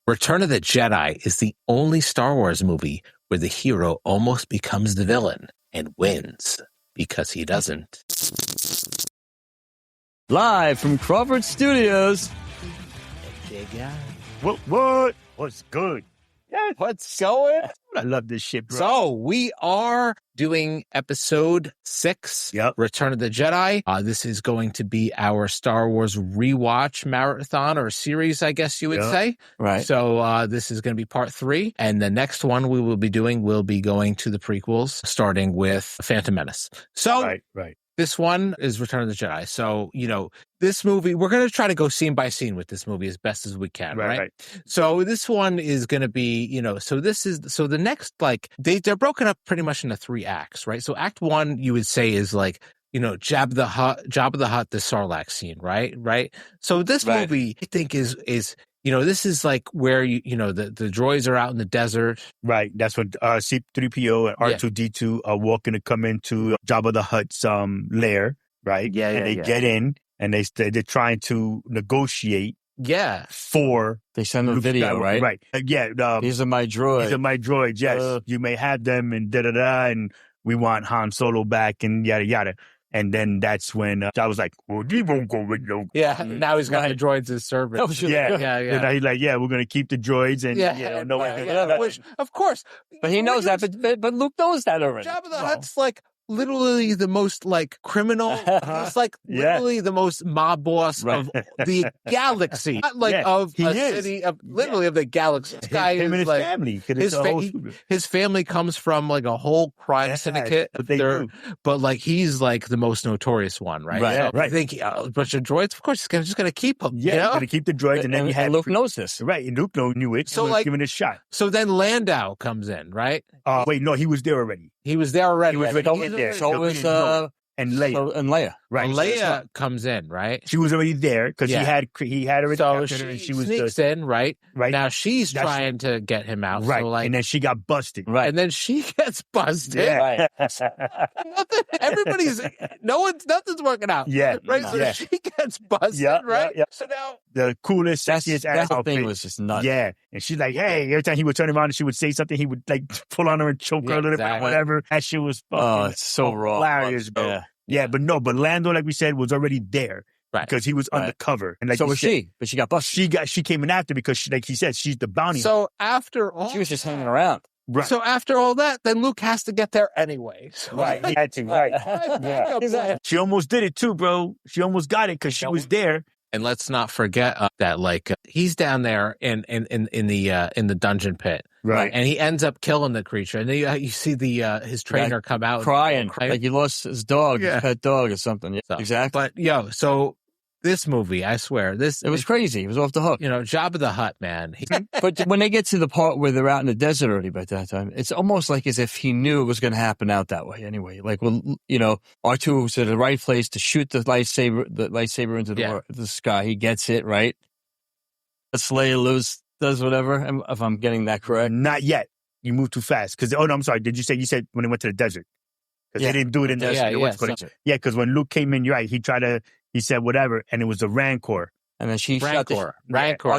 Return of the Jedi is the only Star Wars movie where the hero almost becomes the villain and wins because he doesn't. Live from Crawford Studios. What? What's good? Yeah, what's going? I love this shit, bro. So we are doing episode 6, Return of the Jedi. This is going to be our Star Wars rewatch marathon or series, I guess you would say. Right. So this is going to be part 3. And the next one we will be doing will be going to the prequels, starting with Phantom Menace. So right. This one is Return of the Jedi. So, this movie, we're going to try to go scene by scene with this movie as best as we can, right? So this one is going to be, so the next, they're broken up pretty much into 3 acts, right? So act 1, you would say is Jabba the Hutt, the Sarlacc scene, right? So this movie, I think is this is where the droids are out in the desert. Right. That's when C-3PO and R2-D2 are walking to come into Jabba the Hutt's lair, right? And they get in and they're trying to negotiate. Yeah. For they send a video, right? Right. These are my droids. These are my droids. Yes. You may have them and and we want Han Solo back and yada yada. And then that's when I was like, well, he won't go with no. Yeah, now he's got the droids as servants. Yeah. And now he's like, we're going to keep the droids. And Which, of course. But he knows that, but Luke knows that already. Jabba the Hutt's literally the most criminal. He's literally the most mob boss of the galaxy. Not of a city, of the galaxy. This guy him is and his family. His family comes from a whole crime syndicate. But he's the most notorious one, right? Right. So I think a bunch of droids, of course, he's just going to keep them. Yeah, going to keep the droids. And then Luke knows this. Right. And Luke knew it. So giving it a shot. So then Landau comes in, right? Wait, no, he was there already. He was there already. He was already there. So was and Leia. And Leia. Right. Leia comes in, right? She was already there because he had already captured her, and she was sneaks in, right? Right. Now she's trying to get him out. Right. So and then she got busted. Right. And then she gets busted. Yeah. Nothing's working out. Yeah. Right. So she gets busted. Right. Yeah. So now the coolest, sexiest outfit. Thing was just nuts. Yeah. And she's like, hey, every time he would turn around and she would say something, he would pull on her and choke her a little bit, whatever. That shit was fucking it's so raw. Hilarious, bro. Yeah, but Lando, like we said, was already there. Right. Because he was undercover. And so was she, but she got busted. She came in after because she, like he said, she's the bounty. So after all, she was just hanging around. Right. So after all that, then Luke has to get there anyway. So he had to. Right. Yeah. She almost did it too, bro. She almost got it because she was there. And let's not forget that he's down there in the dungeon pit, right? And he ends up killing the creature, and then you see his trainer come out crying like he lost his dog, his pet dog or something. So, exactly. But so this movie, I swear, it was crazy. He was off the hook. Jabba the Hutt, man. But when they get to the part where they're out in the desert already by that time, it's almost as if he knew it was going to happen out that way anyway. R2 was at the right place to shoot the lightsaber into the sky. He gets it, right? Leia does whatever, if I'm getting that correct. Not yet. You moved too fast. I'm sorry. Did you say when they went to the desert? Because they didn't do it in the desert. Yeah, because when Luke came in, you're right. He said whatever, and it was the Rancor. And then she Rancor.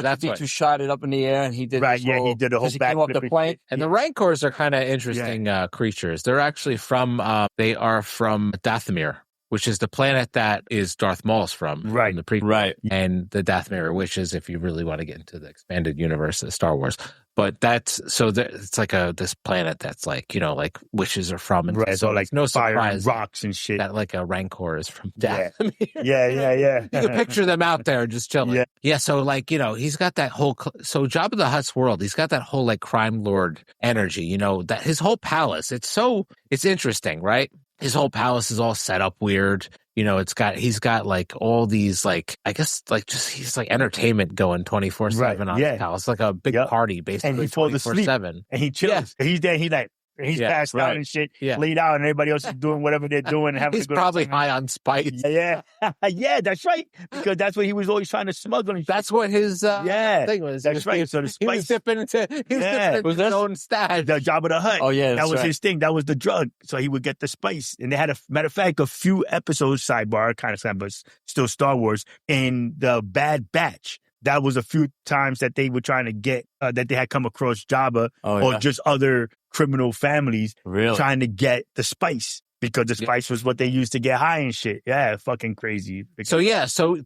That's what you shot it up in the air, and he did he did the whole back. Came up the plane. And the Rancors are kind of interesting creatures. They're actually from Dathomir, which is the planet that is Darth Maul's from the prequel. Right. And the Dathomir witches, if you really want to get into the expanded universe of Star Wars. But it's this planet that's witches are from. And right. So no surprise and rocks and shit. That a Rancor is from Dathomir. Yeah. You can picture them out there just chilling. Yeah. So he's got that whole, so Jabba the Hutt's world, he's got that whole crime lord energy, that his whole palace, it's interesting, right? His whole palace is all set up weird. He's got all these he's entertainment going 24/7 on his house. Like a big party basically. And he falls asleep. And he chills. Yeah. He's there. He's passed out and shit, laid out, and everybody else is doing whatever they're doing. And he's probably high on spice. Yeah, that's right. Because that's what he was always trying to smuggle. That's what his thing was. That's right. So the spice. He was dipping into his own stash. The Jabba the Hutt. Oh, yeah. That was his thing. That was the drug. So he would get the spice. And they had, matter of fact, a few episodes, sidebar, kind of, but still Star Wars, in the Bad Batch. that was a few times that they were trying to get, that they had come across Jabba or just other criminal families trying to get the spice. Because the spice was what they used to get high and shit. Yeah, fucking crazy. So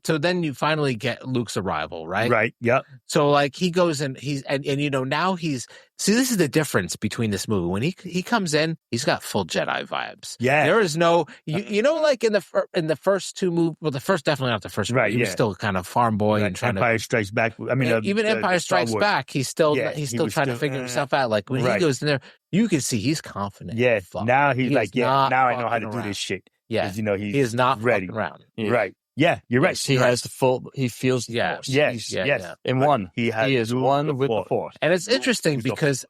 then you finally get Luke's arrival, right? Right, yep. So like he goes and now this is the difference between this movie. When he comes in, he's got full Jedi vibes. Yeah. There is no, like in the first two movies, well, the first, definitely not the first movie. He was still kind of farm boy and trying Empire Strikes Back. I mean, even Empire Strikes Back, he's still trying to figure himself out. Like when he goes in there, you can see he's confident. Yeah. Now he's like, now I know how to do this shit. Yeah. He is not ready around. Yeah. Right. Yeah, you're right. He has the full. He feels the force. Yes. In one, he is one with the force. And it's interesting because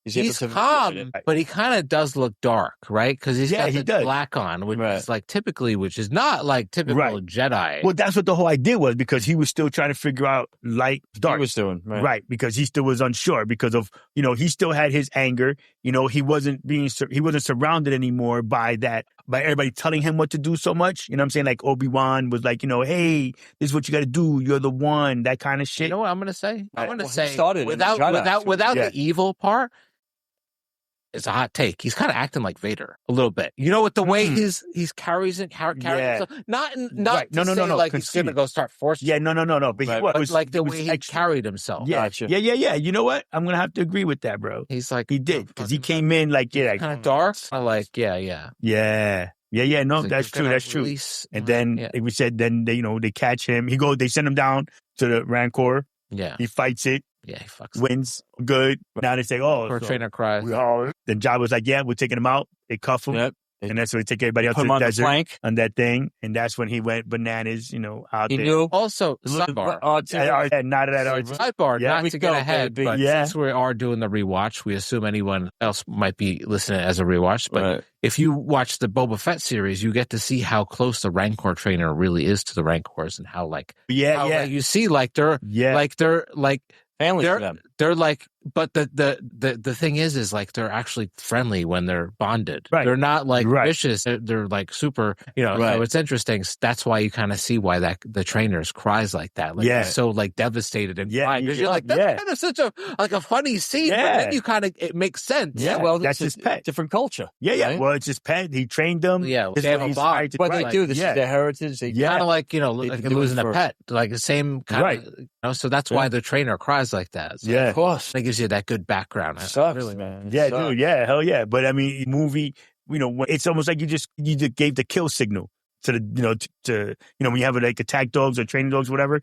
he's calm, but he kind of does look dark, right? Because he's got the black on, which is not like typical Jedi. Well, that's what the whole idea was, because he was still trying to figure out light, dark. He was doing right, because he still was unsure because of he still had his anger. He wasn't surrounded anymore by everybody telling him what to do so much. You know what I'm saying? Like Obi-Wan was like, hey, this is what you got to do. You're the one. That kind of shit. You know what I'm going to say? I'm going to say without the evil part. It's a hot take. He's kind of acting like Vader a little bit. With the way he's carries himself. Not like he's going to go start forcing. Yeah, no. But like the way he carried himself. Yeah, gotcha. Yeah. You know what? I'm going to have to agree with that, bro. He's like, he did, because he came in like, kind of dark. I like, yeah. Yeah. No, that's true. That's true. And then we said, they catch him. They send him down to the Rancor. Yeah. He fights it. Yeah, he fucks wins. Good. Now they say, poor trainer cries. Then Jabba's like, we're taking him out. They cuff him. Yep. And that's when they take everybody out to the desert on that thing. And that's when he went bananas, out there. He knew. Also, sidebar. Sidebar, not to get ahead, but since we are doing the rewatch, we assume anyone else might be listening as a rewatch. But if you watch the Boba Fett series, you get to see how close the Rancor trainer really is to the Rancors, and how you see they're family to them. They're like, but the thing is like they're actually friendly when they're bonded. Right. They're not like vicious. They're like super, So it's interesting. That's why you kind of see why the trainers cries like that. Like they're so like devastated and crying. Because you're like, that's kind of such a funny scene. Yeah. But then it makes sense. Yeah, well, that's his pet. Different culture. Yeah. Right? Well, it's his pet. He trained them. Yeah, they have a bond. What they do, this is their heritage. They kind of like, like losing a pet. Like the same kind of, so that's why the trainer cries like that. So of course. That gives you that good background. Sucks, really, man. Yeah, dude. Yeah, hell yeah. But I mean, movie, it's almost like you just gave the kill signal to the, when you have like attack dogs or training dogs, whatever,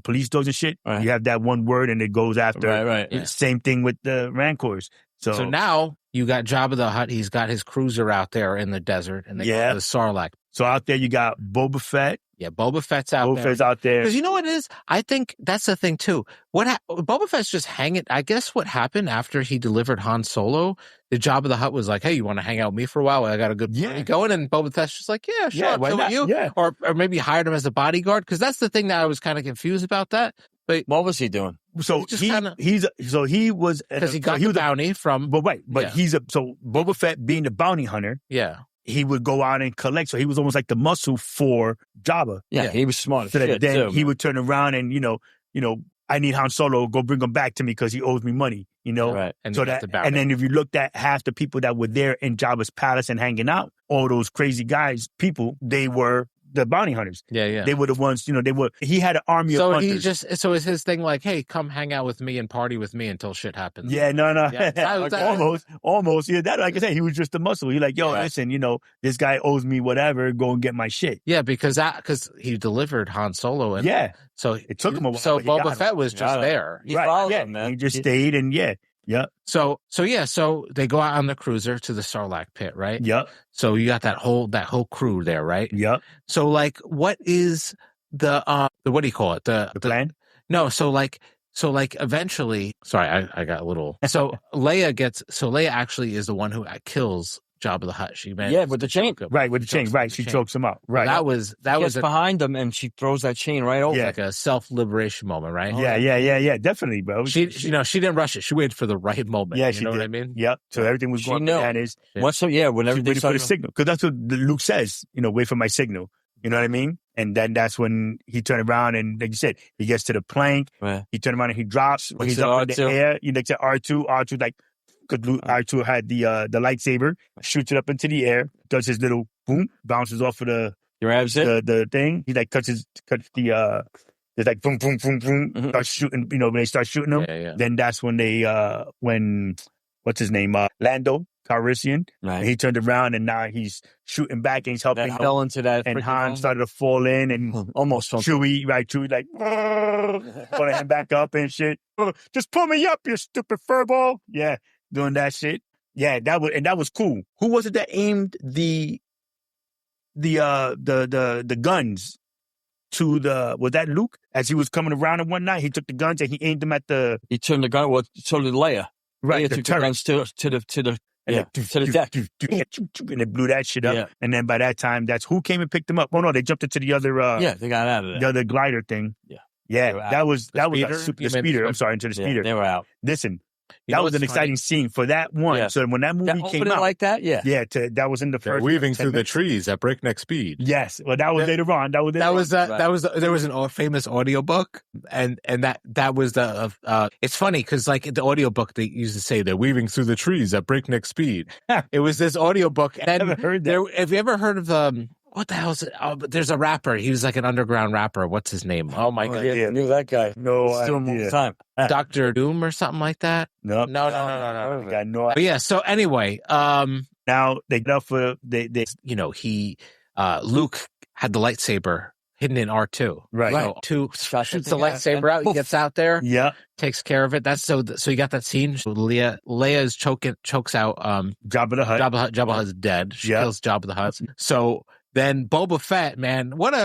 police dogs and shit. Right. You have that one word and it goes after. Right. Yeah. Same thing with the Rancors. So now you got Jabba the Hutt. He's got his cruiser out there in the desert, and they go to the Sarlacc. So out there you got Boba Fett. Yeah, Boba Fett's out there. Boba Fett's out there. Because you know what it is? I think that's the thing, too. Boba Fett's just hanging. I guess what happened after he delivered Han Solo, the Jabba the Hutt was like, hey, you want to hang out with me for a while? I got a good party going. And Boba Fett's just like, yeah, sure, I'll chill with you. Yeah. Or maybe hired him as a bodyguard. Because that's the thing that I was kind of confused about that. But what was he doing? So he was because he got the bounty from. But Boba Fett being the bounty hunter. Yeah. He would go out and collect. So he was almost like the muscle for Jabba. Yeah, he was smart. So that then he would turn around and, I need Han Solo, go bring him back to me because he owes me money, Right. And then if you looked at half the people that were there in Jabba's palace and hanging out, all those crazy people, they were the bounty hunters. Yeah. They were the ones, he had an army of hunters. So is his thing like, hey, come hang out with me and party with me until shit happens? Yeah, no. Yeah, almost. Yeah, that, like I said, he was just a muscle. He like, listen, this guy owes me whatever, go and get my shit. Yeah, because he delivered Han Solo. And so it took him a while. So Boba Fett was just there. He followed him, man. He just stayed and So they go out on the cruiser to the Sarlacc Pit, right? Yep. So you got that whole crew there, right? Yep. So like, what is the what do you call it? The plan? No. So eventually, sorry, I got a little. So Leia actually is the one who kills Jabba the Hutt. With the chain. Right, with the chain. Right, she chokes him out. Right. That was behind them, and she throws that chain right over. Like a self-liberation moment, right? Yeah, definitely, bro. She didn't rush it. She waited for the right moment. Yeah, you know what I mean? Yep. So everything was going on. Whenever she waited for the signal, because that's what Luke says. Wait for my signal. You know what I mean? And then that's when he turned around and, like you said, he gets to the plank. Right. He turned around and he drops. When he's Looks at up in the R2. air, he looks at R2. R2 like, because R2 had the lightsaber, shoots it up into the air, does his little boom, bounces off of the thing. He like cuts the it's like boom, boom, boom, boom. Starts shooting. When they start shooting him, then that's when when what's his name, Lando Calrissian. Right. He turned around and now he's shooting back and he's helping. That fell into that, and Han started to fall in and almost Chewie like pulling him back up and shit. Just pull me up, you stupid furball. Yeah, doing that shit. Yeah, that was cool. Who was it that aimed the guns to was that Luke? As he was coming around him one night, he took the guns and he aimed them at he turned the gun, so did Leia. Right, Leia took the guns to the deck. And they blew that shit up. Yeah. And then by that time, that's who came and picked them up. Oh no, they jumped into the other they got out of there. The other glider thing. Yeah. Yeah. That was the speeder. I'm sorry, into the speeder. They were out. Listen. That was an exciting scene for that one. Yeah. So when that movie came out, like that, that was in the first. Weaving through the trees at breakneck speed. Yes, well, that was later on. There was an famous audiobook, and that was the. It's funny because like the audiobook they used to say they're weaving through the trees at breakneck speed. It was this audiobook. And I never heard that. Have you ever heard of what the hell is it? Oh, there's a rapper. He was like an underground rapper. What's his name? Oh my god, I knew that guy. No, I all the time. Dr. Doom or something like that. No. I got no. But yeah. So anyway, now they get up for Luke had the lightsaber hidden in R2. Right. So shoots the lightsaber out. He gets out there. Yeah. Takes care of it. That's so you got that scene. So Leia's chokes out Jabba the Hutt. Jabba the Hutt's dead. She kills Jabba the Hutt. So then Boba Fett, man, what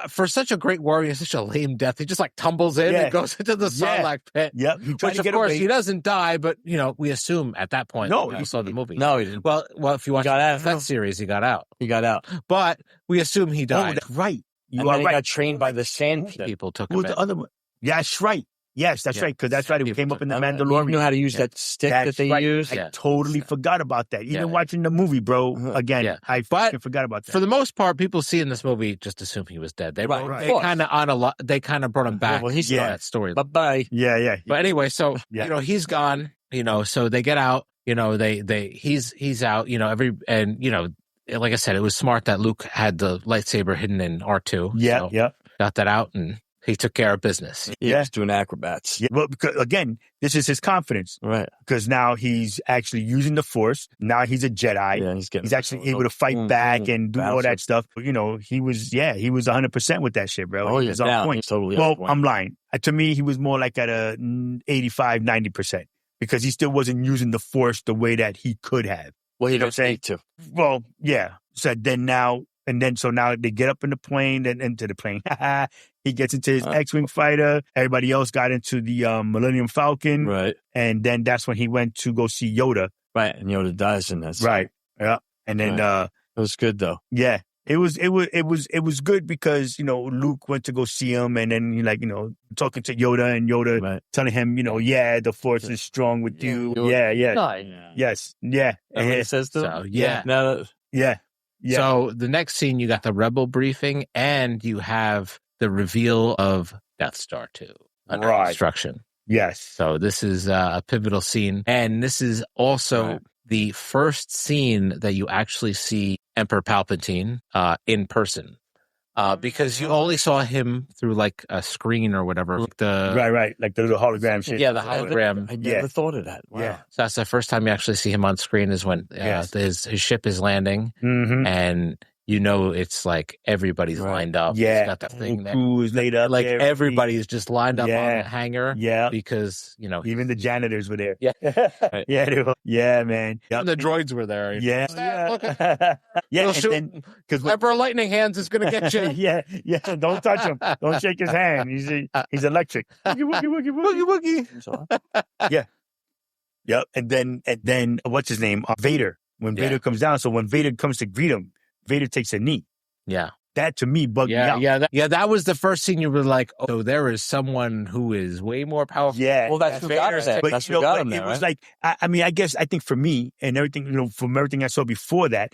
for such a great warrior, such a lame death. He just like tumbles in and goes into the Sarlacc Pit. Yep. Which of course he doesn't die, but we assume at that point. No, you saw the movie. No, he didn't. Well, if you watch the Fett series, he got out. But we assume he died. Oh, that's right. You are right. He got trained by the Sand people. Took him. Who was the other one? Yeah, that's right. Yes, that's right. Because that's right. It came up in the Mandalorian. You know how to use that stick that they use? I totally forgot about that. Even watching the movie, bro. Again, I forgot about that. For the most part, people see in this movie just assume he was dead. They kind of they kind of brought him back. Well, he's that story. Bye-bye. Yeah. But anyway, so he's gone. So they get out. He's out. Like I said, it was smart that Luke had the lightsaber hidden in R2. Yeah. Got that out and he took care of business. He's doing acrobats. Yeah. Well, because again, this is his confidence. Right. Because now he's actually using the Force. Now he's a Jedi. Yeah, he's actually able to fight back and do all that stuff. He was 100% with that shit, bro. Oh, yeah. He's on point. He's totally on point. Well, I'm lying. To me, he was more like at a 85, 90% because he still wasn't using the Force the way that he could have. Well, he doesn't need to. Well, yeah. So now they get up in the plane and into the plane. He gets into his X-Wing fighter. Everybody else got into the Millennium Falcon. Right. And then that's when he went to go see Yoda. Right. And Yoda dies in that. Right. Yeah. And then it was good though. Yeah. It was good because, Luke went to go see him and then talking to Yoda and Yoda telling him, the Force is strong with you. Yeah. Yes. Yeah. And he says to so, yeah. Yeah. So the next scene, you got the Rebel briefing and you have the reveal of Death Star 2 under construction. Yes. So this is a pivotal scene. And this is also the first scene that you actually see Emperor Palpatine in person. Because you only saw him through like a screen or whatever. Right. Like the little hologram shit. Yeah, the hologram. I never thought of that. Wow. Yeah. So that's the first time you actually see him on screen is when his ship is landing. Mm-hmm. And it's like everybody's lined up. Yeah. He's got the thing there. Who's laid up like there. everybody's just lined up on the hangar. Yeah. Because, even the janitors were there. Yeah. Yeah, they were. Yeah, man. Yep. And the droids were there. Yeah. Yeah. Because Emperor Lightning Hands is going to get you. Yeah. Don't touch him. Don't shake his hand. He's electric. Woogie. Yeah. Yep. And then what's his name? Vader. When Vader comes down. So when Vader comes to greet him, Vader takes a knee. Yeah. That to me bugged me out. That was the first scene you were like, oh, so there is someone who is way more powerful. Yeah. Well, that's who got him there. That's who got him there, it was like, I think for me and everything, from everything I saw before that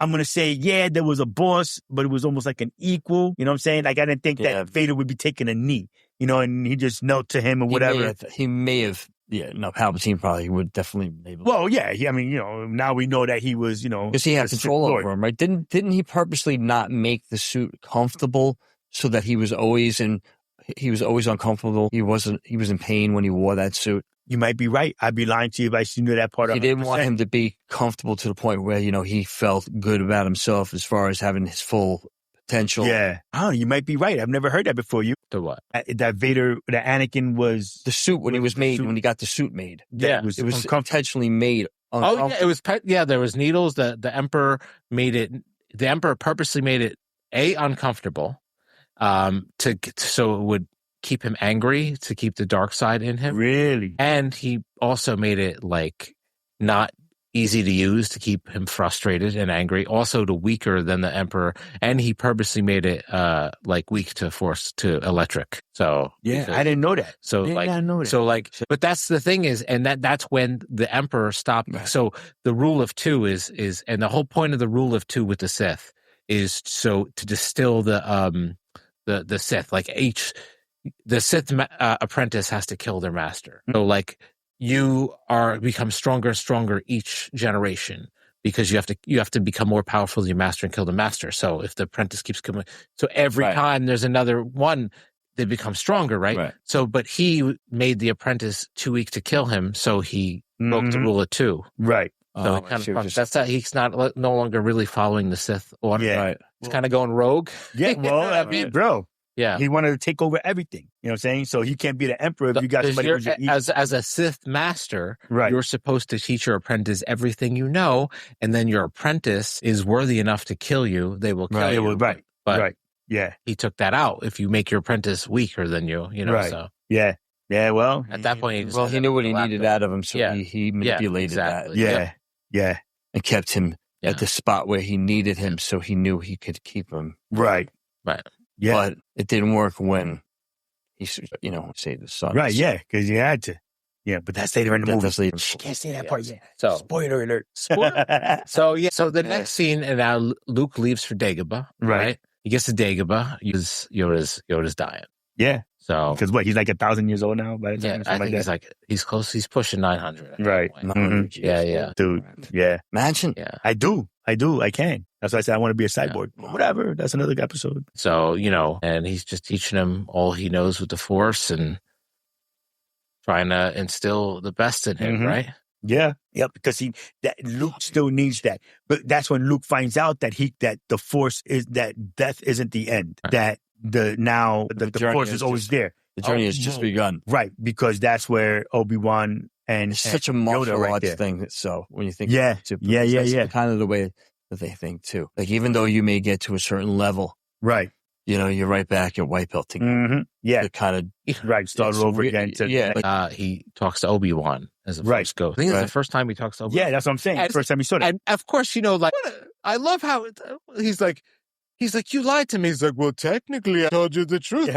I'm going to say, yeah, there was a boss, but it was almost like an equal. You know what I'm saying? Like, I didn't think that Vader would be taking a knee, you know, and he just knelt to him or whatever. He may have. Yeah, no, Palpatine probably would definitely. Maybe. Well, yeah, I mean, you know, now we know that he was, you know, because he had control over him, right? Didn't he purposely not make the suit comfortable so that he was always uncomfortable? He was in pain when he wore that suit. You might be right. I'd be lying to you if I knew that part. He didn't want him to be comfortable to the point where, you know, he felt good about himself as far as having his full potential. Yeah. Oh, you might be right. I've never heard that before. The what? That Anakin was the suit when he was made, when he got the suit made. Yeah, it was intentionally made. Oh yeah, it was. Yeah, there was needles. The Emperor made it. The Emperor purposely made it uncomfortable, so it would keep him angry, to keep the dark side in him. Really? And he also made it like not easy to use, to keep him frustrated and angry, also to weaker than the Emperor. And he purposely made it like weak to force, to electric. So yeah, I didn't know that. So but that's the thing is, and that's when the Emperor stopped. Right. So the rule of two is, and the whole point of the rule of two with the Sith is so to distill the Sith, like the Sith apprentice has to kill their master. So like you become stronger and stronger each generation, because you have to become more powerful than your master and kill the master. So if the apprentice keeps coming, so every time there's another one, they become stronger, right? So, but he made the apprentice too weak to kill him, so he broke the rule of two. Right. So he's no longer really following the Sith order. Yeah. Right. He's kind of going rogue. Yeah. Well, I mean, bro. Yeah. He wanted to take over everything. You know what I'm saying? So he can't be the Emperor if you got somebody who's as a Sith master, you're supposed to teach your apprentice everything you know, and then your apprentice is worthy enough to kill you. They will kill you. But yeah, he took that out. If you make your apprentice weaker than you know, so. Yeah. Yeah, well. At that point, he knew what he needed out of him, so he manipulated that. Yeah. Yeah. And kept him at the spot where he needed him, so he knew he could keep him. Right. Yeah. But it didn't work when he, saved his son. Right, yeah, because you had to. Yeah, but that's later in the movie. That's later. Can't say that part yet. So, spoiler alert. So the next scene, and now Luke leaves for Dagobah. Right. He gets to Dagobah. Yoda's dying. Yeah. So because he's like 1,000 years old now by the time. I think he's close. He's pushing 900. Right. Mm-hmm. Yeah. Dude. Yeah. Imagine. Yeah. I do. I can. That's why I said I want to be a cyborg. Yeah. Whatever. That's another episode. So, and he's just teaching him all he knows with the Force and trying to instill the best in him, right? Yeah. Yep. Because Luke still needs that. But that's when Luke finds out that the Force that death isn't the end. Right. That the Force is always there. The journey has just begun. Right. Because that's where Obi-Wan and it's such a martial arts thing. So when you think about it, yeah. Kind of the way that they think too. Like even though you may get to a certain level, right? You're right back at white belt again. Mm-hmm. Yeah, to kind of start over again. He talks to Obi-Wan as a first go. I think it's the first time he talks to Obi-Wan. Yeah, that's what I'm saying. First time he saw that. And of course, I love how he's like, you lied to me. He's like, well, technically, I told you the truth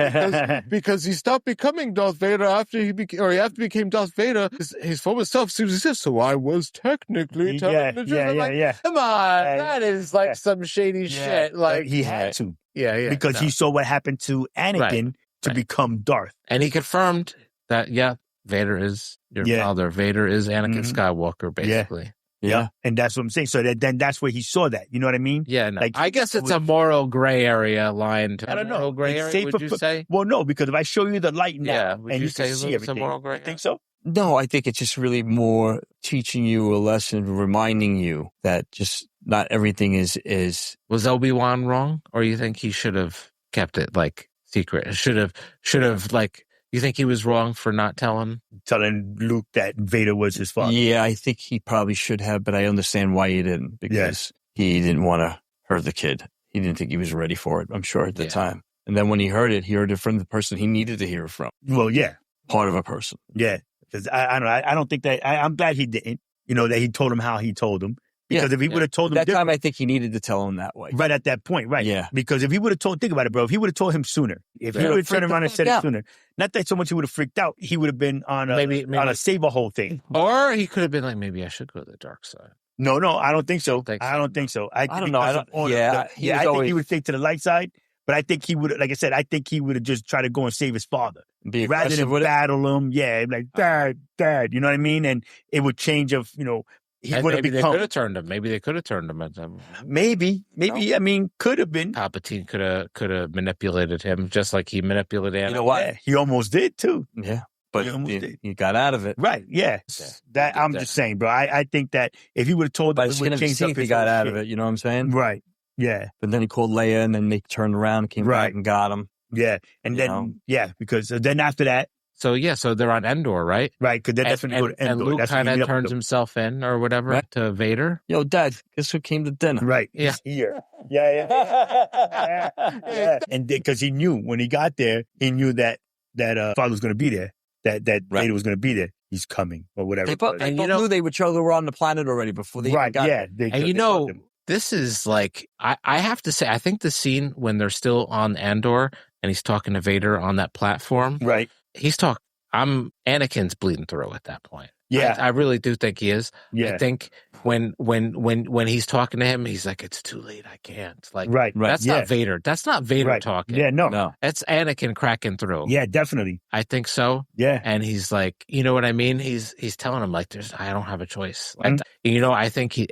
because he stopped becoming Darth Vader after he became Darth Vader. His former self seems as if, so I was technically telling the truth. Yeah. Come on, that is like some shady shit. Like he had to. Yeah. Because he saw what happened to Anakin to become Darth. And he confirmed that, Vader is your father. Vader is Anakin Skywalker, basically. Yeah. And that's what I'm saying. So then that's where he saw that. You know what I mean? Yeah. No. I guess it's a moral gray area line. I don't know. Moral gray area, would you say? Well, no, because if I show you the light now and you say see it's a moral gray area? You think so? No, I think it's just really more teaching you a lesson, reminding you that just not everything is. Was Obi-Wan wrong? Or you think he should have kept it like secret? Should have like. You think he was wrong for not telling Luke that Vader was his father? Yeah, I think he probably should have, but I understand why he didn't, because he didn't want to hurt the kid. He didn't think he was ready for it, I'm sure, at the time. And then when he heard it from the person he needed to hear it from. Well, yeah. Part of a person. Yeah. Because I don't think that, I'm glad he didn't, that he told him how he told him. Because if he would have told him that time, I think he needed to tell him that way. Right at that point, right? Yeah. Because if he would have think about it, bro. If he would have told him sooner, if he would have turned around and said it sooner, not that so much he would have freaked out. He would have been on a save a whole thing. Or he could have been like, maybe I should go to the dark side. No, I don't think so. Think I so. don't think so. I don't know. I think he would stay to the light side, but I think he would, like I said, I think he would have just tried to go and save his father. Be rather than battle him. Yeah, like, Dad, you know what I mean? And it would change of, he would have become. They could have turned him. Maybe they could have turned him. Maybe. I mean, could have been. Palpatine could have manipulated him just like he manipulated Anakin. You know what? Yeah, he almost did too. Yeah. But he got out of it. Right, yeah. That I'm just saying, bro. I think that if he would have told him, he got out of it, you know what I'm saying? Right, yeah. But then he called Leia, and then they turned around and came back and got him. Yeah, and then, because then after that. So they're on Endor, right? Right, because they're definitely going to Endor. And Luke kind of turns himself in or whatever to Vader. Yo, Dad, guess who came to dinner? Right, yeah. Here. Yeah. And because he knew, when he got there, he knew that father was going to be there. That Vader was going to be there. He's coming or whatever. They both knew they were on the planet already before they even got there. This is like, I have to say, I think the scene when they're still on Endor and he's talking to Vader on that platform. Right. Anakin's bleeding through at that point. Yeah. I really do think he is. Yeah. I think when he's talking to him, he's like, it's too late. I can't. Like, right. That's not Vader. That's not Vader talking. Yeah, no. That's Anakin cracking through. Yeah, definitely. I think so. Yeah. And he's like, you know what I mean? He's telling him like, I don't have a choice. Like, I think he's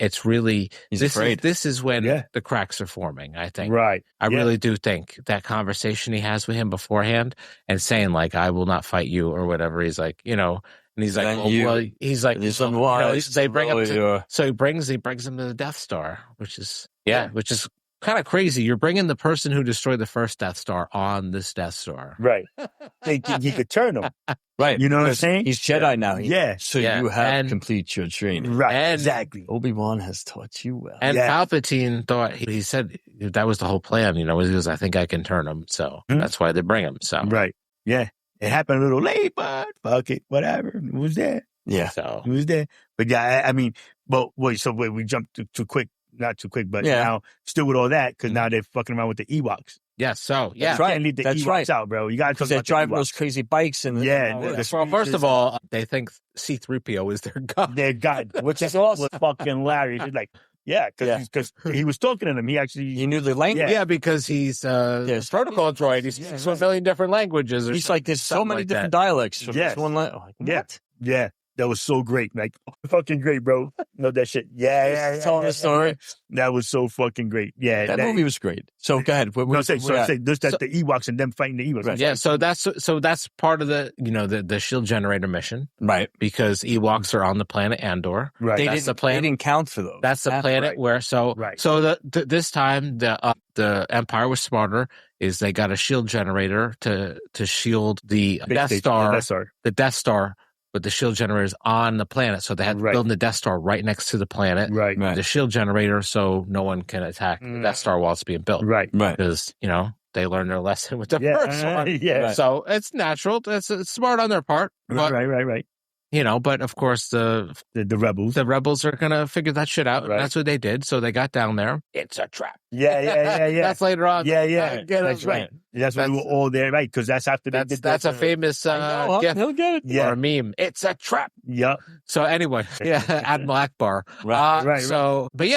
afraid. This is when the cracks are forming, I think. Right. I really do think that conversation he has with him beforehand and saying like, I will not fight you or whatever. He's like, and he's like, he's like, they bring up so he brings him to the Death Star, which is kind of crazy. You're bringing the person who destroyed the first Death Star on this Death Star, right? Thinking he could turn him, right? You know what I'm saying? He's Jedi now, so you have to complete your training, right? And exactly. Obi-Wan has taught you well, and Palpatine thought he said that was the whole plan. He goes, I think I can turn him, so that's why they bring him. So right, yeah. It happened a little late, but fuck it, whatever. It was there. Yeah. So it was there. But yeah, I mean, but wait, we jumped too quick. Not too quick, but now still with all that, because now they're fucking around with the Ewoks. Yeah, so that's right. You can't leave the Ewoks out, bro. You got to because they're driving those crazy bikes and well, first of all, they think C-3PO is their god. Their god, which is also fucking hilarious. It's like, because he was talking to them. He knew the language. Yeah, because he's protocol droid. He speaks 1 million different languages. He's like, there's so many different dialects. From this one yeah. That was so great. Like, fucking great, bro. Know that shit. Yeah. Telling the story. That was so fucking great. Yeah. That movie was great. So go ahead. I say the Ewoks and them fighting the Ewoks. Right. Yeah, so that's part of the, the shield generator mission. Right. Because Ewoks are on the planet Endor. Right. They didn't count for those. That's the planet where, this time the Empire was smarter, is they got a shield generator to shield the Death Star. But the shield generator is on the planet, so they had to build the Death Star right next to the planet. Right. The shield generator, so no one can attack the Death Star while it's being built. Right. Because, they learned their lesson with the first one. Yeah. So it's natural. It's smart on their part. But, right. But of course the rebels are going to figure that shit out. Right. That's what they did. So they got down there. It's a trap. Yeah. That's later on. Yeah. That's right. That's when we were all there, right? Because that's after they did that's a famous he'll get it. Or a meme. It's a trap. Yeah. So anyway, Admiral Akbar. Right. So they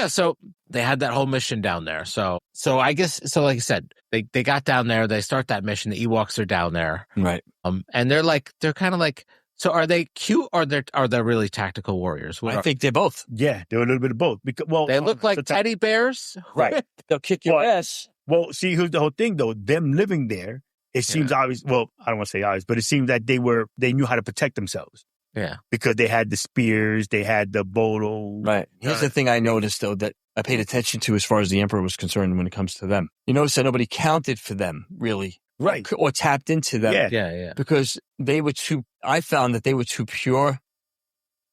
had that whole mission down there. So I guess, like I said, they got down there. They start that mission. The Ewoks are down there. Right. And they're kind of like. So are they cute or are they really tactical warriors? I think they're both. Yeah, they're a little bit of both. Because they look like teddy bears. Right. They'll kick your ass. Well, see, here's the whole thing, though. Them living there, it seems obvious. Well, I don't want to say obvious, but it seems that they knew how to protect themselves. Yeah. Because they had the spears, they had the bolo. Right. Here's the thing I noticed, though, that I paid attention to as far as the Emperor was concerned when it comes to them. You notice that nobody counted for them, really. Right. Or tapped into them. Yeah. Because I found that they were too pure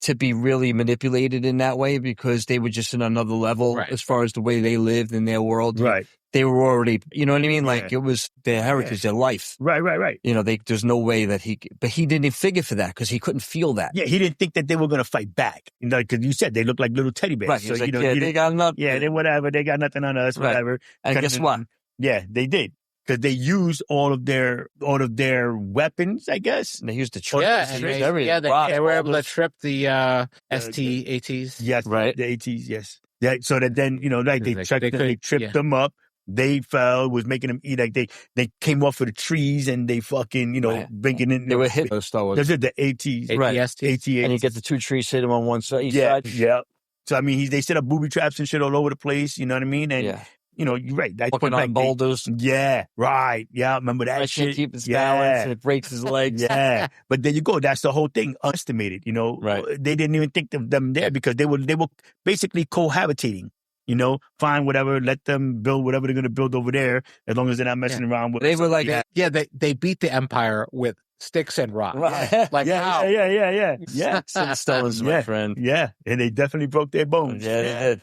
to be really manipulated in that way, because they were just in another level as far as the way they lived in their world. Right. They were already, you know what I mean? Like it was their heritage, their life. Right. There's no way that but he didn't figure for that because he couldn't feel that. Yeah, he didn't think that they were going to fight back. Because you said they look like little teddy bears. Right. So, like, they got nothing. Yeah, they whatever. They got nothing on us, whatever. And guess what? Yeah, they did. because they used all of their weapons, I guess. And they used the trip. They were able to trip the ST-ATs. Yes, right. The ATs, yes. Yeah, so that then, like they tripped them up. They fell, was making them eat. Like they came off of the trees and they fucking, bringing in. They were hit those Star Wars. Those are the ATs. Right. ATs. And you get the 2 trees hit them on one side. Yeah. So, I mean, they set up booby traps and shit all over the place. You know what I mean? And, you're right. That's walking on boulders. Yeah, right. Yeah, remember that shit? Keep his balance and it breaks his legs. Yeah. But there you go. That's the whole thing. Underestimated, Right. They didn't even think of them there because they were basically cohabitating. Find whatever, let them build whatever they're going to build over there, as long as they're not messing around with. They were like, they beat the Empire with sticks and rocks. Right. Like, yeah. Stones, my friend. Yeah, and they definitely broke their bones. Yeah, they did.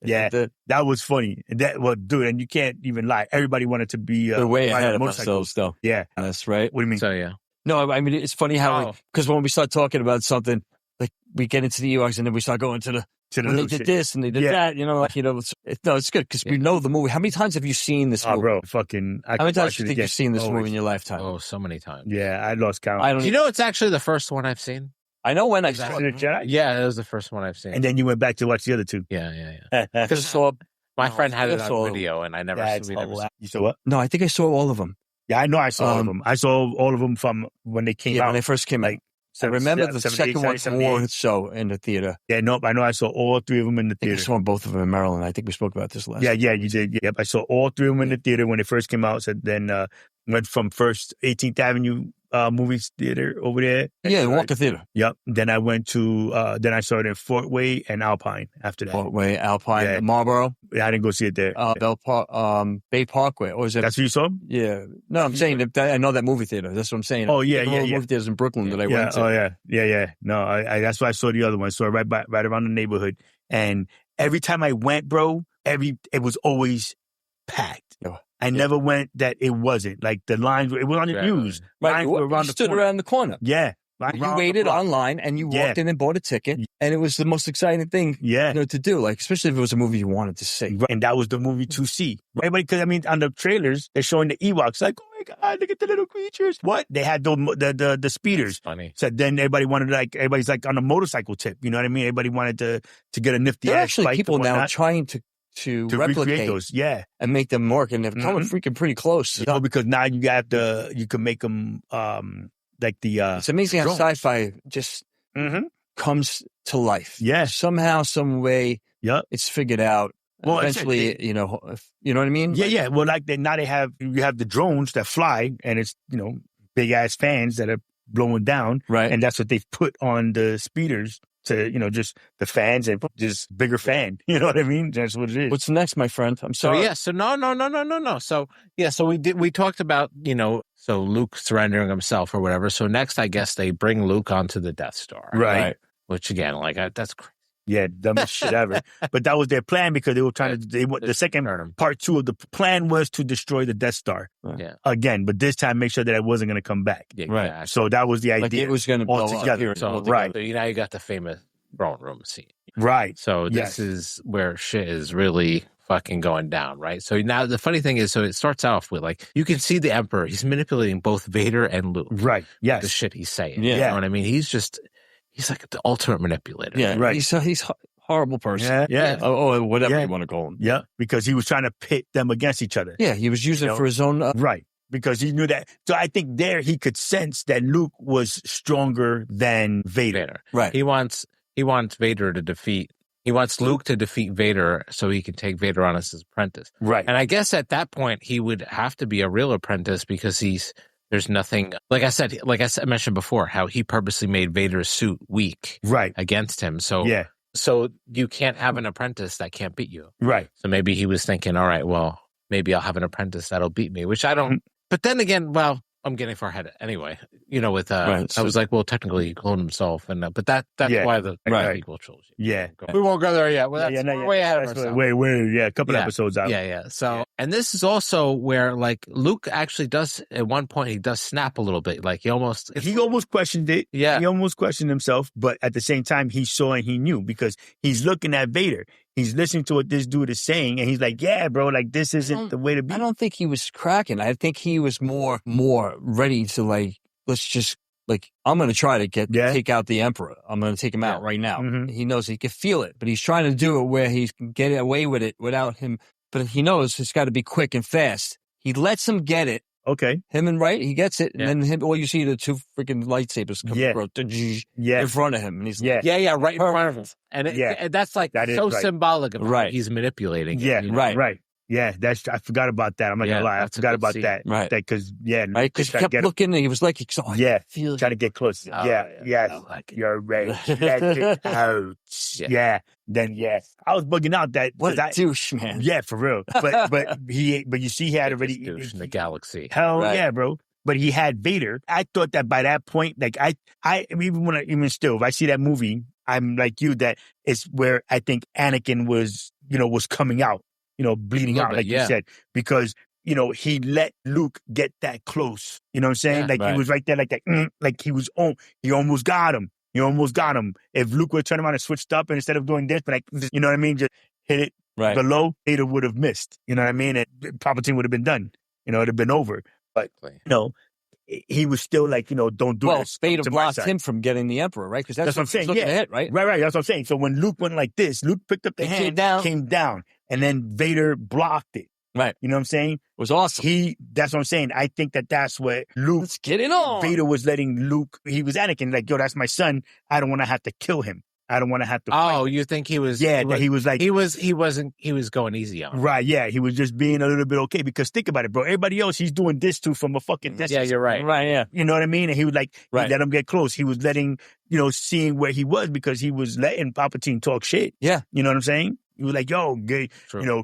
Yeah, that was funny. Dude, and you can't even lie. Everybody wanted to be way ahead of ourselves, though. Yeah, that's right. What do you mean? So yeah. No, I mean it's funny how because when we start talking about something, like we get into the Ewoks and then we start going to the. When they did this and they did that, it's good because we know the movie. How many times have you seen this movie? Oh, bro, fucking. How many times do you think you've seen this movie in your lifetime? Oh, so many times. Yeah, I lost count. It's actually the first one I've seen. I know when I saw it. Jedi? Yeah, it was the first one I've seen. And then you went back to watch the other 2. Yeah. Because my friend had it on video, and I never saw it. You saw what? No, I think I saw all of them. Yeah, I know I saw all of them. I saw all of them from when they came out. When they first came out. I remember the second one more so in the theater. Yeah, nope. I know I saw all 3 of them in the theater. I saw both of them in Maryland. I think we spoke about this last time. Yeah, you did. Yep, I saw all 3 of them in the theater when they first came out. So then went from first 18th Avenue movies theater over there. Yeah, Walker Theater. Yep. Then I went to, then I saw it in Fort Way and Alpine after that. Fort Way, Alpine, Marlboro. I didn't go see it there. Bay Parkway. Or was it? That's what you saw? Yeah. No, I'm saying that I know that movie theater. That's what I'm saying. Oh, yeah, movie theaters in Brooklyn that I went to. Oh, yeah. Yeah. No, I that's why I saw the other one. So right around the neighborhood. And every time I went, bro, it was always packed. I never went that it wasn't. Like the lines, it was on the news. Right, you stood around the corner. Yeah. You waited online and you walked in and bought a ticket, and it was the most exciting thing to do, like, especially if it was a movie you wanted to see. Right. And that was the movie to see. Right? Because, I mean, on the trailers, they're showing the Ewoks, like, oh my God, look at the little creatures. What? They had the speeders. That's funny. So then everybody's like on a motorcycle tip. You know what I mean? Everybody wanted to get a nifty There are ass actually fight people now trying to replicate those, and make them work, and they're coming freaking pretty close. Because now you can make them like the. It's amazing how sci-fi just comes to life. Yeah, somehow, some way. Yep, it's figured out. Well, eventually, you know what I mean. Yeah. Well, like now you have the drones that fly, and it's big ass fans that are blowing down, right? And that's what they've put on the speeders. To just the fans and just bigger fan, you know what I mean? That's what it is. What's next, my friend? I'm sorry. So no. So we talked about so Luke surrendering himself or whatever. So next, I guess they bring Luke onto the Death Star, right? Which again, that's crazy. Yeah, dumbest shit ever. But that was their plan because they were trying to. The second part 2 of the plan was to destroy the Death Star. Yeah. Again, but this time make sure that it wasn't going to come back. Yeah, right. Exactly. So that was the idea. Like it was going to blow up here. So right. So you got the famous throne room scene. Right. So this is where shit is really fucking going down, right? So now the funny thing is, so it starts off with you can see the Emperor. He's manipulating both Vader and Luke. Right. Yes. The shit he's saying. Yeah. You know what I mean? He's like the ultimate manipulator. Yeah. Right. He's horrible person. Yeah. Oh, whatever you want to call him. Yeah. Because he was trying to pit them against each other. Yeah. He was using it for his own. Right. Because he knew that. So I think there he could sense that Luke was stronger than Vader. Right. He wants Vader to defeat. He wants Luke to defeat Vader so he can take Vader on as his apprentice. Right. And I guess at that point he would have to be a real apprentice because there's nothing, like I mentioned before, how he purposely made Vader's suit weak against him. So so you can't have an apprentice that can't beat you. Right. So maybe he was thinking, all right, well, maybe I'll have an apprentice that'll beat me, which I don't. But then again, well, I'm getting far ahead anyway. With I was like, well, technically he cloned himself, and but that's why the prequel trilogy. Yeah, we won't go there yet. Well, we're way ahead of ourselves. Wait, a couple episodes out. Yeah. So, and this is also where Luke actually does at one point he does snap a little bit. Like he almost questioned it. Yeah, he almost questioned himself, but at the same time he saw and he knew because he's looking at Vader. He's listening to what this dude is saying, and he's like, yeah, bro, like, this isn't the way to be. I don't think he was cracking. I think he was more ready to, like, let's just, like, I'm going to try to take out the Emperor. I'm going to take him out right now. Mm-hmm. He knows he can feel it, but he's trying to do it where he can get away with it without him. But he knows it's got to be quick and fast. He lets him get it. Okay. He gets it, and then all you see the two freaking lightsabers come in front of him, and he's like, right in front of him, and that's like so symbolic of how he's manipulating. Right. Yeah, I forgot about that. I'm not gonna lie, I forgot about that. Right, because because he kept looking, and he was like, trying to get close. You're ready. Let it out. I was bugging out that what a douche, man. Yeah, for real. But you see, he had already douche in the galaxy. Hell yeah, bro. But he had Vader. I thought that by that point, like even still, if I see that movie, I'm like you, that it's where I think Anakin was coming out. Bleeding out, like you said, because, he let Luke get that close. You know what I'm saying? He was right there like that. Like he almost got him. If Luke would turn around and switched up, and instead of doing this, but you know what I mean? Just hit it below, Vader would have missed. You know what I mean? And Palpatine would have been done. It would have been over. But, he was still like, don't do this. Vader blocked him from getting the Emperor, right? Because that's what I'm saying. Ahead, right? Right. That's what I'm saying. So when Luke went like this, Luke picked up the hand, came down, and then Vader blocked it. Right. You know what I'm saying? It was awesome. That's what I'm saying. I think that's what Luke. Let's get it on. Vader was letting Luke, he was Anakin, like, yo, that's my son. I don't want to have to kill him. I don't want to have to fight. You think he was? Yeah, he was like... He was going easy on him. Right, yeah. He was just being a little bit okay, because think about it, bro. Everybody else, he's doing this too from a fucking distance. Yeah, you're right. Right, yeah. You know what I mean? And he was like, he let him get close. He was letting, seeing where he was, because he was letting Palpatine talk shit. Yeah. You know what I'm saying? He was like, yo,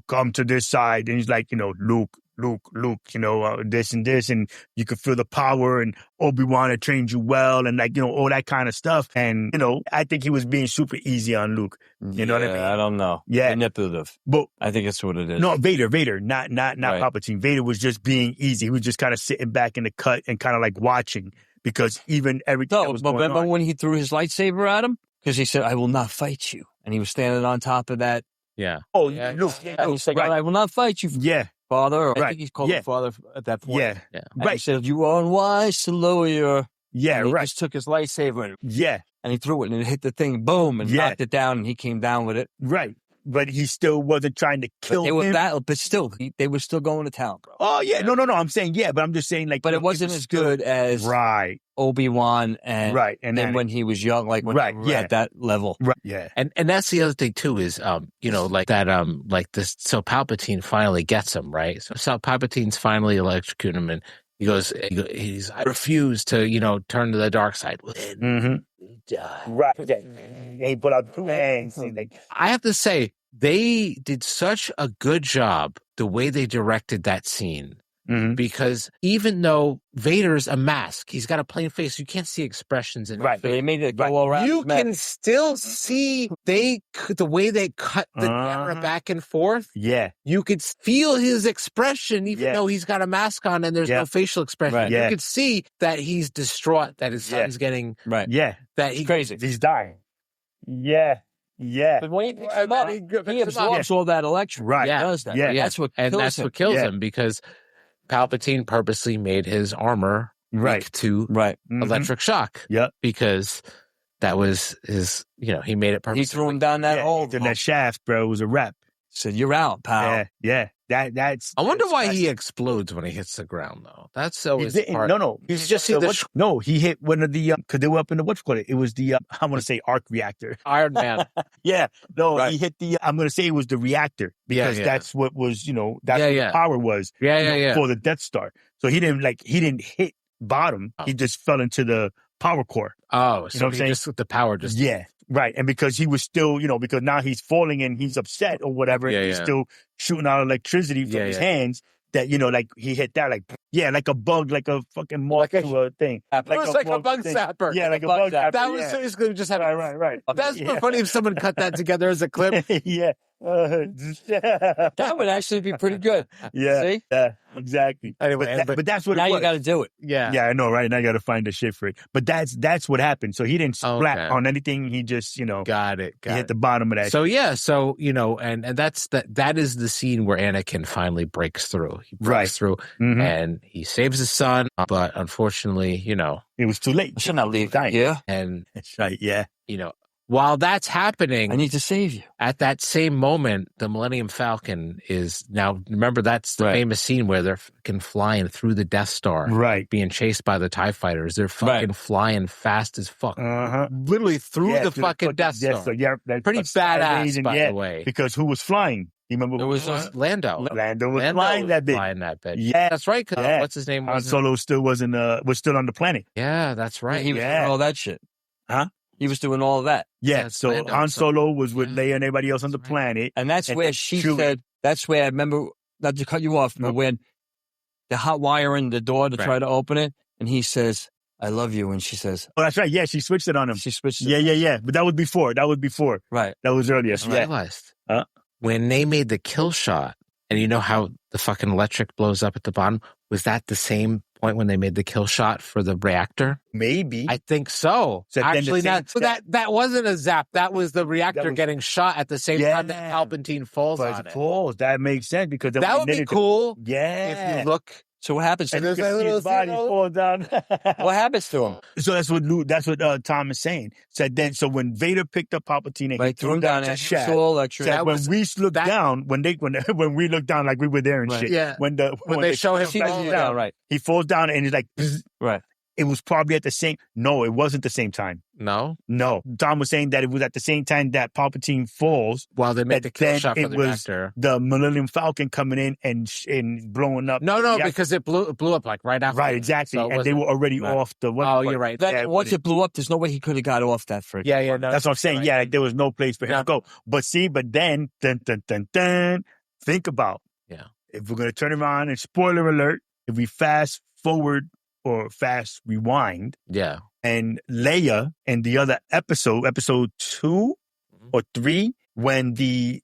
come to this side. And he's like, Luke, this and this, and you could feel the power, and Obi-Wan had trained you well, and like, all that kind of stuff. And, I think he was being super easy on Luke. You know what I mean? I don't know. Yeah. Manipulative. But I think that's what it is. No, Vader, not Palpatine. Vader was just being easy. He was just kind of sitting back in the cut and kind of like watching, because even everything that was going on. Remember when he threw his lightsaber at him? Because he said, I will not fight you. And he was standing on top of that. Yeah. Oh, yeah. Luke. And he said, I will not fight you. Yeah. Father, or I think he's called him father at that point. Yeah. And he said, you are unwise to lower your... Yeah, and he just took his lightsaber and he threw it, and it hit the thing, boom, and knocked it down, and he came down with it. Right. But he still wasn't trying to kill him. But still, they were still going to town, bro. Oh, yeah. No. I'm saying, but I'm just saying, like... But it wasn't as good as Obi-Wan and... Right. And then when he was young, like when we were at that level. Right. Yeah. And that's the other thing, too, is, like that, like this... So Palpatine finally gets him, right? So Palpatine's finally electrocuting him, and I refuse to, turn to the dark side. Mm-hmm. Right. He put out two hands. I have to say, they did such a good job the way they directed that scene. Mm-hmm. Because even though Vader's a mask, he's got a plain face, you can't see expressions in it. They made it go around. You can still see the way they cut the camera back and forth. Yeah. You could feel his expression, even though he's got a mask on and there's no facial expression. Right. You could see that he's distraught, that his son's getting... Right. Yeah. That he's crazy. He's dying. Yeah. Yeah. But when he absorbs all that electric. Right. He does that. Yeah. Right? That's what kills him, because Palpatine purposely made his armor weak to electric shock. Yep. Because that was his, he made it purposely. He threw him down that hole. That shaft, bro, was a rep. Said, you're out, pal. Yeah. That's. I wonder why he explodes when he hits the ground, though. That's always part. No. He's just no. He hit one of the because they were up in the It was the I want to say arc reactor. Iron Man. Yeah. No, he hit the. I'm going to say it was the reactor, because that's what was that's what the power was. For the Death Star. So he didn't hit bottom. Oh. He just fell into the power core. Oh, so the power just. Yeah. Right. And because he was still, because now he's falling and he's upset or whatever, and he's still shooting out electricity from his hands, that, like he hit that, like a bug, like a fucking moth to a thing. It was like a bug zapper. Yeah, like a bug zapper. That was basically just having. Right. That's funny if someone cut that together as a clip. Yeah. That would actually be pretty good. Yeah, See? yeah, exactly. Anyway, but that's what Now it was. you got to do it. Yeah. Yeah, I know, right? Now I got to find the shit for it. But that's what happened. So he didn't splat Okay. on anything. He just, got it. he hit the bottom of that. So and that is the scene where Anakin finally breaks through. He breaks through, and he saves his son, but unfortunately, it was too late. I should not leave here. And That's right. Yeah. while that's happening, I need to save you. at that same moment, the Millennium Falcon is now. Remember, that's the famous scene where they're fucking flying through the Death Star, Right. being chased by the TIE fighters. They're fucking flying fast as fuck, literally through the fucking Death Star. Yeah, that's Pretty badass, amazing, by the way. Because who was flying? You remember? It was Lando. Lando was flying that bit. Flying that bit. Yeah, that's right. Yeah. What's his name? Han Solo still was still on the planet. Yeah, that's right. He was doing all that shit. Huh? He was doing all of that. Yeah, so Lando, Han Solo was with Leia and everybody else on the planet. And that's where she truly- said, that's where I remember, not to cut you off, but when the hot wire in the door to try to open it, and he says, I love you. And she says, Oh, that's right. Yeah, she switched it on him. She switched it. Yeah. But that was before. Right. That was earlier. I realized when they made the kill shot, and you know how the fucking electric blows up at the bottom, was that the same point when they made the kill shot for the reactor? Maybe. I think so. So then Actually, that wasn't a zap. That was the reactor was- getting shot at the same time that Palpatine falls on it. That makes sense because That would be cool. Yeah. If you look. So what happens to And him? you can see his body fall down. What happens to him? So that's what Tom is saying. So when Vader picked up Palpatine and he Threw him down there. Shad, Saw electric. said when we looked down, when we looked down like we were there and shit. Yeah. When they show him falling down, right. He falls down and he's like, Bzz. Right. It was probably at the same. No, it wasn't the same time. No. Tom was saying that it was at the same time that Palpatine falls. While they made the kill then shot for it the was reactor. the Millennium Falcon coming in and blowing up. No, because it blew up like right after. Right, exactly. So and they were already off the. You're right. Once it blew up, there's no way he could have got off that freaking. Yeah. No, that's what I'm saying. right. Yeah, like there was no place for him to go. But then, think about. Yeah. If we're gonna turn around and spoiler alert, if we fast forward or fast rewind, Yeah. and Leia in the other episode 2 or 3, when the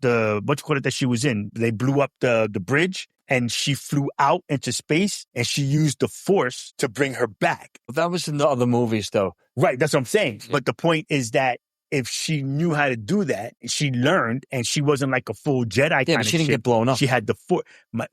what you call it that she was in, they blew up the bridge and she flew out into space and she used the Force to bring her back. But that was in the other movies, though. Right, that's what I'm saying. But the point is that if she knew how to do that, she learned, and she wasn't like a full Jedi kind Yeah, of but she didn't shit. get blown up. She had the Force.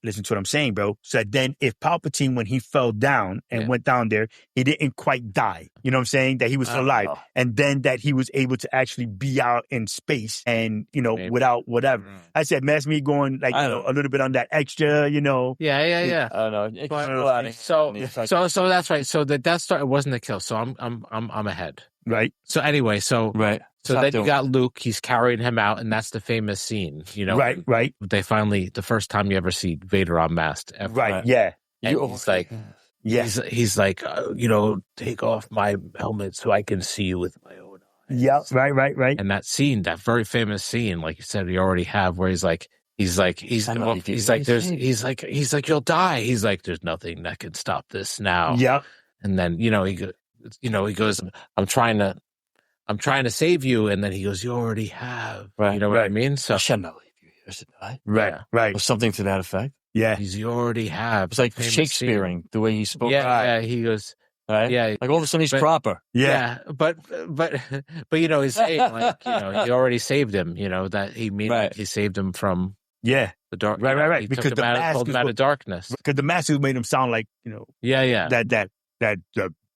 Listen to what I'm saying, bro. So then if Palpatine, when he fell down and went down there, he didn't quite die. You know what I'm saying? That he was still alive. And then that he was able to actually be out in space and, without whatever. I said, that's me going like a little bit on that extra, Yeah. I don't know. So that's right. So the Death Star, it wasn't a kill. So I'm ahead. Right. So anyway, right. So then you got Luke. He's carrying him out, and that's the famous scene. Right. They finally, the first time you ever see Vader unmasked. Ever. Right. Yeah. And he's like, he's like, take off my helmet so I can see you with my own eyes. Yeah. Right. And that scene, that very famous scene, like you said, you already have, where he's like, you'll die. He's like, there's nothing that can stop this now. Yeah. And then he goes, I'm trying to save you, and then he goes, you already have. Right. You know what I mean? So I shall not leave you here to die. Right. Or something to that effect. Yeah. you already have. It's like Shakespeareing the way he spoke. Yeah. He goes, right. Yeah. Like all of a sudden he's proper. Yeah. But he's saying like, he already saved him. That he saved him from the dark. Right. He Because took the him mask pulled him out of darkness. Because the mask made him sound like that.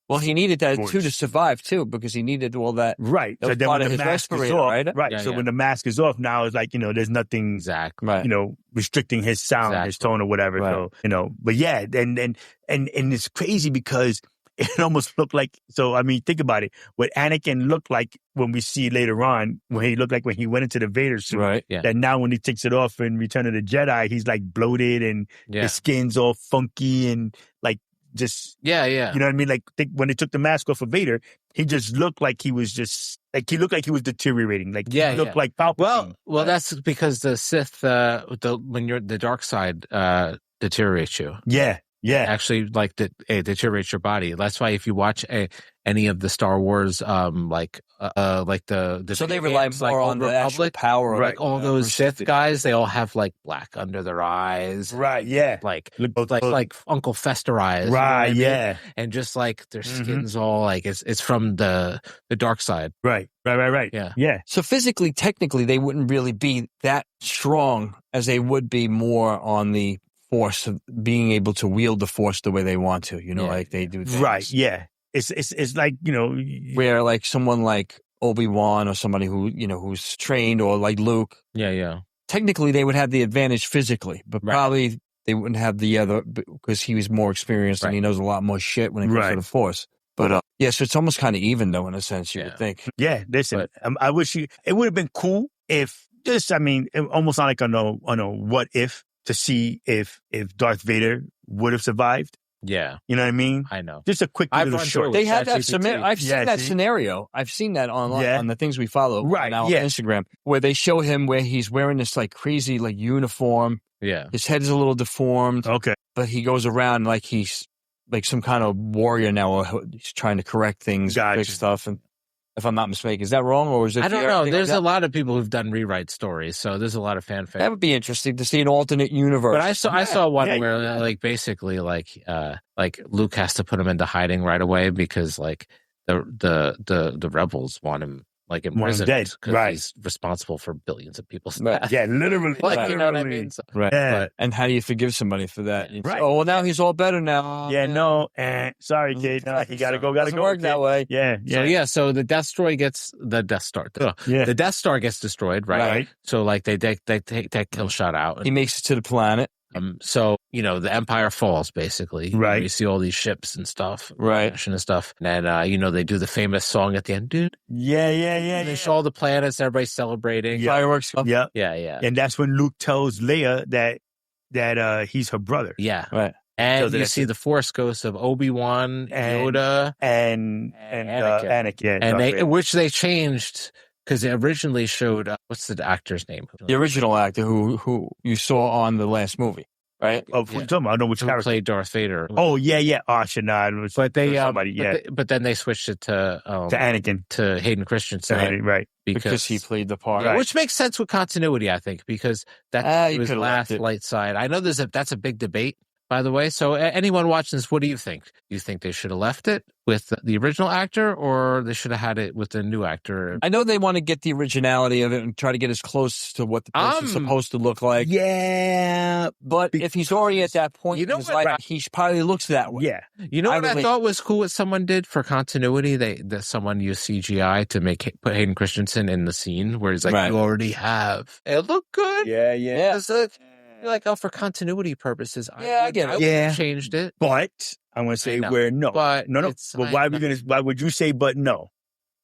Well, he needed that too to survive too, because he needed all that. Right. That So then part when of the his mask is respirator, off, right? So when the mask is off, now it's like there's nothing Exactly. Right. Restricting his sound, his tone, or whatever. Right. So but yeah, and it's crazy because it almost looked like. So I mean, think about it. What Anakin looked like when we see later on, when he looked like when he went into the Vader suit. Right. Yeah. That now when he takes it off in Return of the Jedi, he's like bloated and his skin's all funky and like. Just you know what I mean? Like when they took the mask off of Vader, he just looked like he was deteriorating. Like he looked like Palpatine. Well, that's because the Sith, when you're the dark side, deteriorates you. Yeah. Actually, like deteriorates your body. That's why if you watch any of the Star Wars, like the so they rely games, more on the actual power, like all those Sith guys. They all have like black under their eyes, right? Yeah, like Uncle Fester eyes, right? You know what I mean? Yeah, and just like their skin's all like it's from the dark side, right. Yeah. So physically, technically, they wouldn't really be that strong as they would be more on the Force of being able to wield the Force the way they want to, like they do. Things. Right. Yeah. It's like, where like someone like Obi-Wan or somebody who's trained, or like Luke. Yeah. Technically, they would have the advantage physically, but probably they wouldn't have the other because he was more experienced and he knows a lot more shit when it comes to the Force. But so it's almost kind of even though, in a sense, you would think. Yeah. Listen, I wish it would have been cool if almost like on a what if, to see if Darth Vader would have survived. Yeah. You know what I mean? I know. Just a quick little short. They had that I've seen that scenario. I've seen that online on the things we follow on Instagram, where they show him where he's wearing this like crazy like uniform. Yeah. His head is a little deformed. Okay. But he goes around like he's like some kind of warrior now, or he's trying to correct things, fix stuff. And if I'm not mistaken, is that wrong, or is it? I don't know. There's a lot of people who've done rewrite stories, so there's a lot of fanfic. That would be interesting to see an alternate universe. But I saw one where like basically like Luke has to put him into hiding right away because like the rebels want him like imprisoned because he's responsible for billions of people's deaths. Yeah, literally. Like, you know what I mean? So, And how do you forgive somebody for that? Right. Oh, well, now he's all better now. Yeah, no. Sorry, kid. No, he gotta go. Doesn't work that way. Yeah. So the Death Star gets the Death Star gets destroyed, right? So like they take that kill shot out. He makes it to the planet. So the Empire falls basically. Right. You see all these ships and stuff, right, and stuff, and they do the famous song at the end, dude. Yeah. And they show all the planets, everybody's celebrating, fireworks. Yeah. And that's when Luke tells Leia that he's her brother. Yeah, right. And so you see the Force ghosts of Obi-Wan, Yoda, and Anakin, and which they changed. Because they originally showed what's the actor's name? The original actor who you saw on the last movie, right? Oh, I don't know which character played Darth Vader. Oh yeah. But they but then they switched it to Anakin, to Hayden Christensen, right? Because he played the part, which makes sense with continuity, I think, because that's his last light side. I know that's a big debate. By the way, so anyone watching this, what do you think? Do you think they should have left it with the original actor, or they should have had it with the new actor? I know they want to get the originality of it and try to get as close to what the person's supposed to look like. Yeah, but if he's already at that point in his life, he probably looks that way. Yeah, you know what I thought was cool? What someone did for continuity, that someone used CGI to put Hayden Christensen in the scene where he's like, "You already have." It looked good. Yeah. Like, for continuity purposes, I get it. I changed it. But I'm going to say no. But why would you say but no?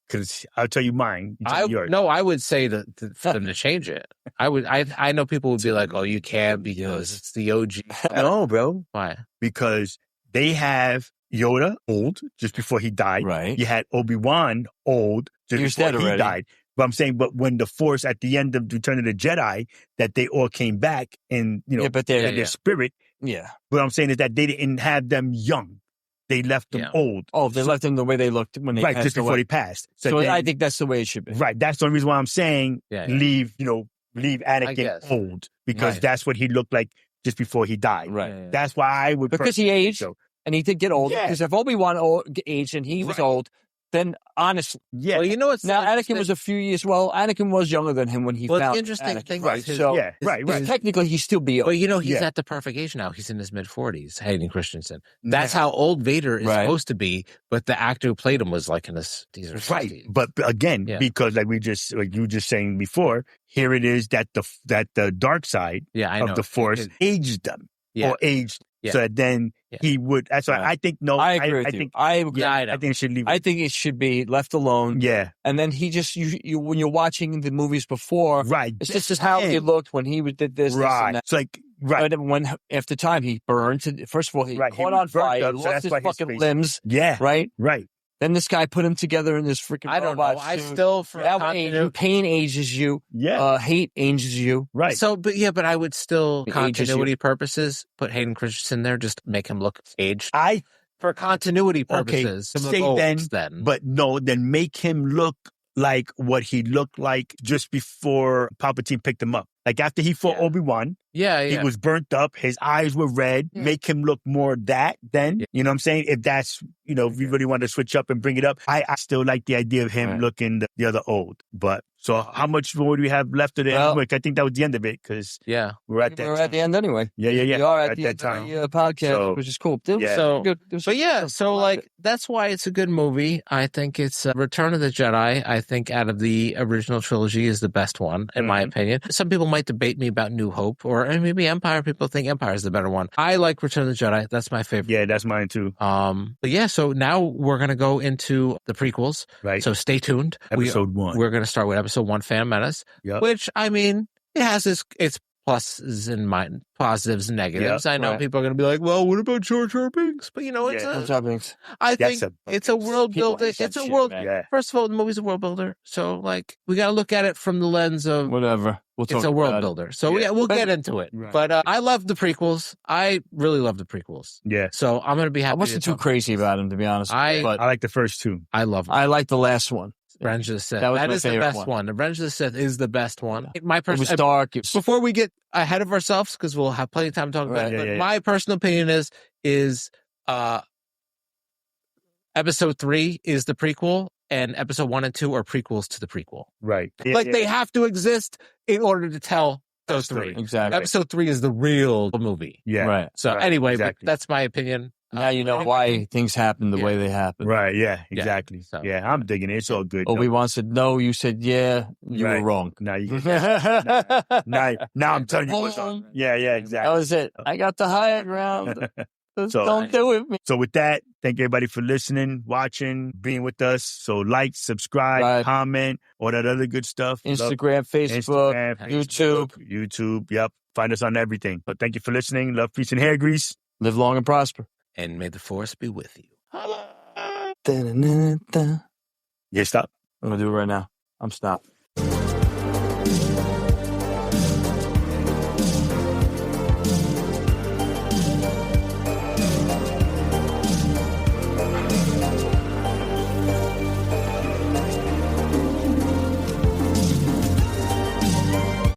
Because I'll tell you mine. Yours. No, I would say that for them to change it. I know people would be like, "Oh, you can't because it's the OG." No, bro. Why? Because they have Yoda old just before he died. Right. You had Obi-Wan old just before he died. But I'm saying, but when the Force at the end of Return of the Jedi, that they all came back and but their spirit. Yeah. What I'm saying is that they didn't have them young; they left them old. Oh, they left them the way they looked when they passed just before they passed. So I think that's the way it should be. Right. That's the only reason why I'm saying leave Anakin old, because that's what he looked like just before he died. Right. That's why I would because he aged and he did get old. Because if Obi-Wan aged and he was old. Then honestly, well, you know what's now Anakin was a few years. Well, Anakin was younger than him when he found. The interesting Anakin, thing, right? Right. Technically, he'd still be. But he's at the perfect age now. He's in his mid-40s. Hayden Christensen. That's how old Vader is supposed to be. But the actor who played him was like in his 60s. Right. But again, because like you were just saying before, here it is that the dark side of the Force aged them or aged. Yeah. So that then he would. That's why I think no. I agree with you. I think it should leave. I think it should be left alone. Yeah. And then he just you when you're watching the movies before, right? It's just how he looked when he did this. Right. This and that. It's like right. And when after time he burned. First of all, he caught on fire. He lost his fucking limbs. Yeah. Right. Right. Then this guy put him together in this freaking I don't know. suit. I still pain ages you. Yeah. Hate ages you. Right. So, but I would still continuity purposes put Hayden Christensen there, just make him look aged. for continuity purposes. Okay, say then, but no, then make him look like what he looked like just before Palpatine picked him up. Like after he fought Obi-Wan, he was burnt up, his eyes were red, make him look more that then, you know what I'm saying? If that's, you know, if we really want to switch up and bring it up, I still like the idea of him looking the other old. But so how much more do we have left of the end? I think that was the end of it because we're at the end anyway. Yeah. We are at the end of the podcast, which is cool. So like that's why it's a good movie. I think it's Return of the Jedi. I think out of the original trilogy is the best one in my opinion. Some people might debate me about New Hope or maybe Empire. People think Empire is the better one. I like Return of the Jedi. That's my favorite. Yeah, that's mine too. But yeah, so now we're gonna go into the prequels. Right. So stay tuned. Episode 1. We're gonna start with episode 1, Phantom Menace. Yep. Which I mean, it has its pluses and positives and negatives. I know people are going to be like, well, what about Jar Jar Binks? But you know, it's I think it's a world builder. It's a world. First of all, the movie's a world builder. So like, we got to look at it from the lens of whatever. It's a world builder. So we'll get into it. Right. But I love the prequels. I really love the prequels. Yeah. So I'm going to be happy. I wasn't too crazy about them, to be honest. But I like the first 2. I love them. I like the last one. Revenge of the Sith. That is the best one. The Revenge of the Sith is the best one. My it was dark. Before we get ahead of ourselves, because we'll have plenty of time to talk about it, but my personal opinion is episode 3 is the prequel, and episode 1 and 2 are prequels to the prequel. Right. They have to exist in order to tell those 3. Exactly. Episode 3 is the real movie. Yeah. Right. So anyway, that's my opinion. Now you know why things happen the way they happen. Right, exactly. So. Yeah, I'm digging it. It's all good. Obi-Wan said no, you said yeah, you were wrong. Now I'm telling you what's on. Yeah, exactly. That was it. I got the higher ground. Don't do it with me. So with that, thank everybody for listening, watching, being with us. So like, subscribe, comment, all that other good stuff. Instagram, Facebook, YouTube. Yep. Find us on everything. But thank you for listening. Love, peace, and hair grease. Live long and prosper. And may the force be with you. Yeah, stop. I'm going to do it right now. I'm stopped.